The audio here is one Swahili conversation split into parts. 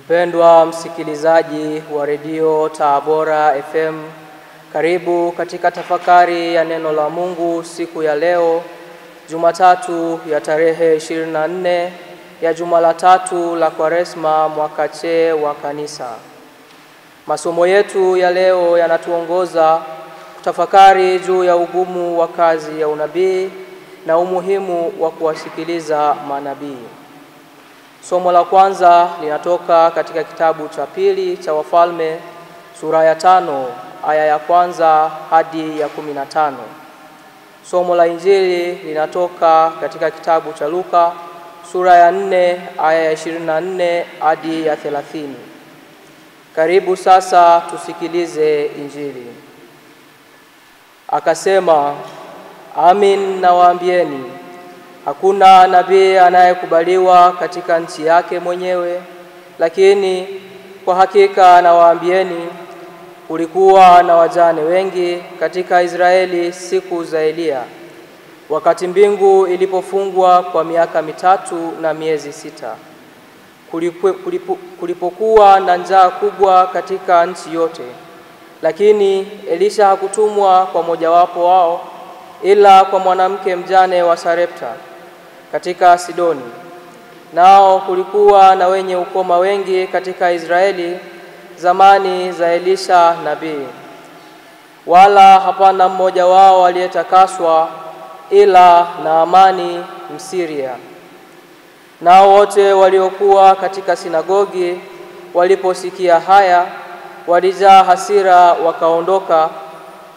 Mpendwa msikilizaji wa redio Tabora FM, karibu katika tafakari ya neno la Mungu siku ya leo, Jumatatu ya tarehe 24 ya juma la 3 la Kwaresma mwaka C wa Kanisa. Masomo yetu ya leo yanatuongoza kutafakari juu ya ugumu wa kazi ya unabii na umuhimu wa kuwasikiliza manabii. Somo la kwanza linatoka katika kitabu cha pili cha Wafalme sura ya 5 aya ya kwanza hadi ya 15. Somo la Injili linatoka katika kitabu cha Luka sura ya 4 aya ya 24 hadi ya 30. Karibu sasa tusikilize Injili. Akasema, amin nawaambieni, hakuna nabii anayekubaliwa katika nchi yake mwenyewe, lakini kwa hakika nawaambieni, kulikuwa na wajane wengi katika Israeli siku za Elia, wakati mbingu ilipofungwa kwa miaka 3 na miezi 6. Kulipokuwa na njaa kubwa katika nchi yote, lakini Elisha hakutumwa kwa mojawapo wao, ila kwa mwanamke mjane wa Sarepta katika Sidoni. Nao kulikuwa na wenye ukoma wengi katika Israeli zamani za Elisha nabii, wala hapana mmoja wao aliyetakaswa ila Naamani Msiria. Nao wote waliokuwa katika sinagogi waliposikia haya, walijaa hasira, wakaondoka,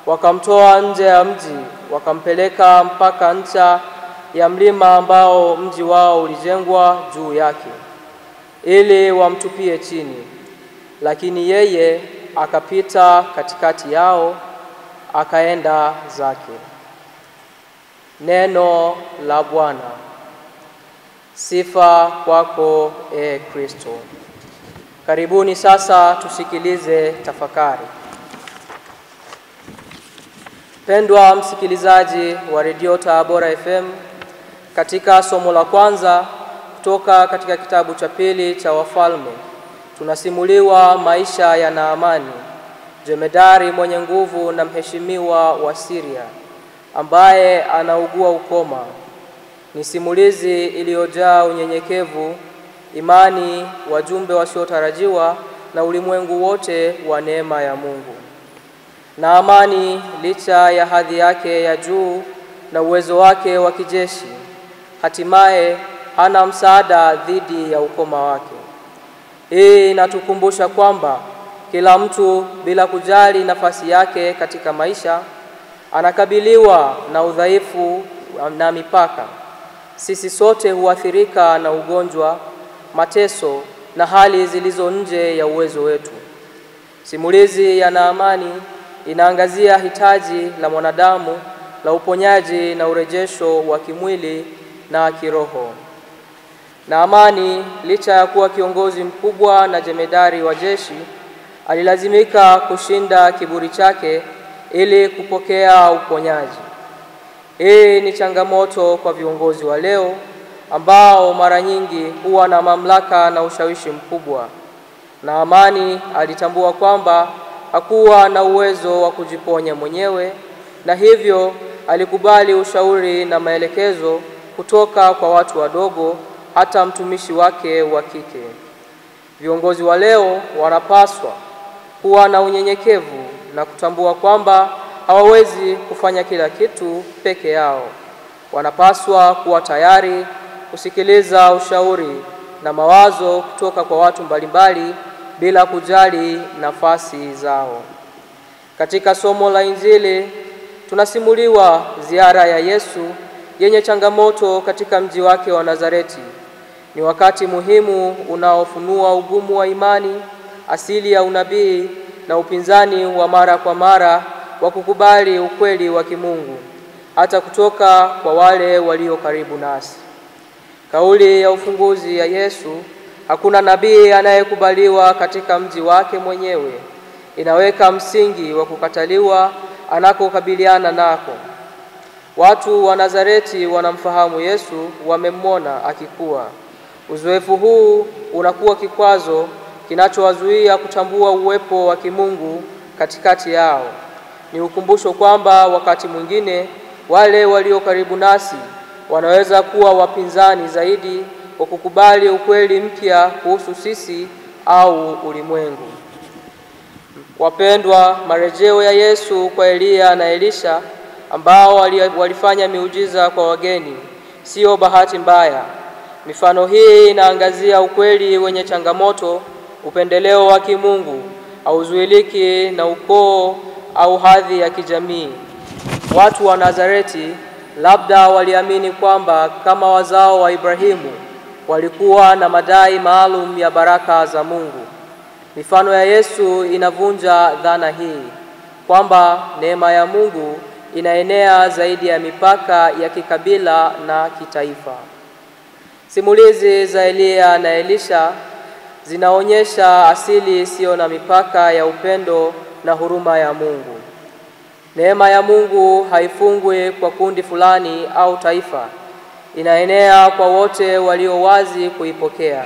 wakamtoa nje ya mji, wakampeleka mpaka ncha ya mlima ambao mji wao ulijengwa juu yake, ili wamtupie chini. Lakini yeye akapita katikati yao, akaenda zake. Neno la Bwana. Sifa kwako, Kristo. Karibuni sasa tusikilize tafakari. Pendwa msikilizaji wa redio Tabora FM, katika somo la kwanza kutoka katika kitabu cha pili cha Wafalme, tunasimuliwa maisha ya Naamani, jemedari mwenye nguvu na mheshimiwa wa Syria, ambaye anaugua ukoma. Ni simulizi iliyojaa unyenyekevu, imani, wajumbe wasiotarajiwa na ulimwengu wote wa neema ya Mungu. Naamani, licha ya hadhi yake ya juu na uwezo wake wa kijeshi, hatimaye hana msaada dhidi ya ukoma wake. Hii inatukumbusha kwamba kila mtu, bila kujali nafasi yake katika maisha, anakabiliwa na udhaifu na mipaka. Sisi sote huathirika na ugonjwa, mateso na hali zilizo nje ya uwezo wetu. Simulizi ya Naamani inaangazia hitaji la mwanadamu la uponyaji na urejesho wa kimwili na kiroho. Naamani, licha ya kuwa kiongozi mkubwa na jemedari wa jeshi, alilazimika kushinda kiburi chake ili kupokea uponyaji. Hii ni changamoto kwa viongozi wa leo ambao mara nyingi huwa na mamlaka na ushawishi mkubwa. Naamani alitambua kwamba hakuwa na uwezo wa kujiponya mwenyewe, na hivyo alikubali ushauri na maelekezo kutoka kwa watu wadogo, hata mtumishi wake wa kike. Viongozi wa leo wanapaswa kuwa na unyenyekevu na kutambua kwamba hawawezi kufanya kila kitu peke yao. Wanapaswa kuwa tayari kusikiliza ushauri na mawazo kutoka kwa watu mbalimbali bila kujali nafasi zao. Katika somo la Injili tunasimuliwa ziara ya Yesu yenye changamoto katika mji wake wa Nazareti. Ni wakati muhimu unaofunua ugumu wa imani, asili ya unabii na upinzani wa mara kwa mara wa kukubali ukweli wa kimungu, hata kutoka kwa wale walio karibu nasi. Kauli ya ufunguzi ya Yesu, hakuna nabii anayekubaliwa katika mji wake mwenyewe, inaweka msingi wa kukataliwa anakokabiliana nako. Watu wa Nazareti wanamfahamu Yesu, wamemwona akikua. Uzoefu huu unakuwa kikwazo kinachowazuia kutambua uwepo wa kimungu katikati yao. Ni ukumbusho kwamba wakati mwingine wale walio karibu nasi wanaweza kuwa wapinzani zaidi kwa kukubali ukweli mpya kuhusu sisi au ulimwengu. Wapendwa, marejeo ya Yesu kwa Elia na Elisha ambao walifanya miujiza kwa wageni sio bahati mbaya. Mifano hii inaangazia ukweli wenye changamoto: upendeleo wa kimungu hauzuiliki na ukoo au hadhi ya kijamii. Watu wa Nazareti labda waliamini kwamba kama wazao wa Ibrahimu walikuwa na madai maalum ya baraka za Mungu. Mifano ya Yesu inavunja dhana hii kwamba neema ya Mungu inaenea zaidi ya mipaka ya kikabila na kitaifa. Simulizi za Elia na Elisha zinaonyesha asili isiyo na mipaka ya upendo na huruma ya Mungu. Neema ya Mungu haifungwi kwa kundi fulani au taifa, inaenea kwa wote walio wazi kuipokea.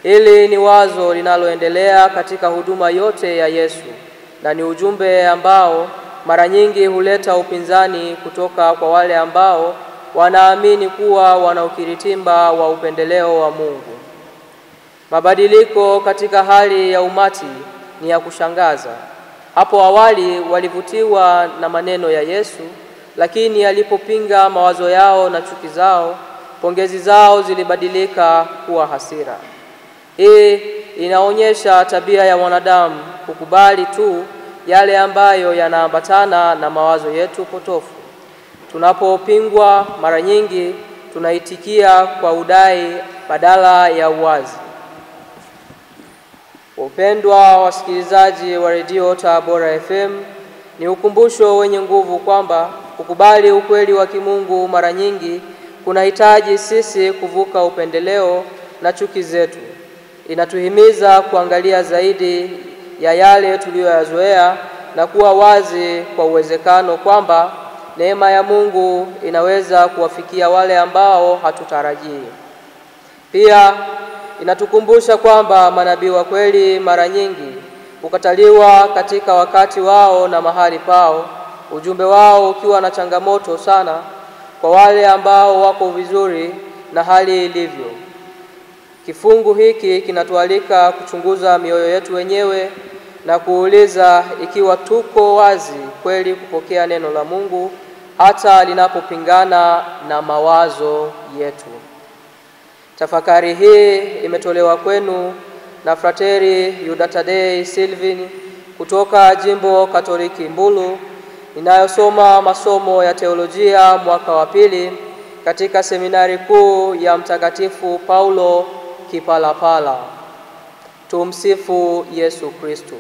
Hili ni wazo linaloendelea katika huduma yote ya Yesu, na ni ujumbe ambao mara nyingi huleta upinzani kutoka kwa wale ambao wanaamini kuwa wana ukiritimba wa upendeleo wa Mungu. Mabadiliko katika hali ya umati ni ya kushangaza. Hapo awali walivutiwa na maneno ya Yesu, lakini alipopinga mawazo yao na chuki zao, pongezi zao zilibadilika kuwa hasira. Hii inaonyesha tabia ya wanadamu kukubali tu yale ambayo yanaambatana na mawazo yetu potofu. Tunapopingwa, mara nyingi tunaitikia kwa udai badala ya uwazi. Wapendwa wasikilizaji wa redio Tabora FM, ni ukumbusho wenye nguvu kwamba kukubali ukweli wa kimungu mara nyingi kunahitaji sisi kuvuka upendeleo na chuki zetu. Inatuhimiza kuangalia zaidi ya yale tuliyoyazoea na kuwa wazi kwa uwezekano kwamba neema ya Mungu inaweza kuwafikia wale ambao hatutarajii. Pia inatukumbusha kwamba manabii wa kweli mara nyingi hukataliwa katika wakati wao na mahali pao, ujumbe wao ukiwa na changamoto sana kwa wale ambao wako vizuri na hali ilivyo. Kifungu hiki kinatualika kuchunguza mioyo yetu wenyewe na kuuliza ikiwa tuko wazi kweli kupokea neno la Mungu hata linapopingana na mawazo yetu. Tafakari hii imetolewa kwenu na Frateri Yuda Tadei Silvin kutoka Jimbo Katoliki Mbulu, inayosoma masomo ya teolojia mwaka wa pili katika seminari kuu ya Mtakatifu Paulo Kipalapala. Tumsifu Yesu Kristo.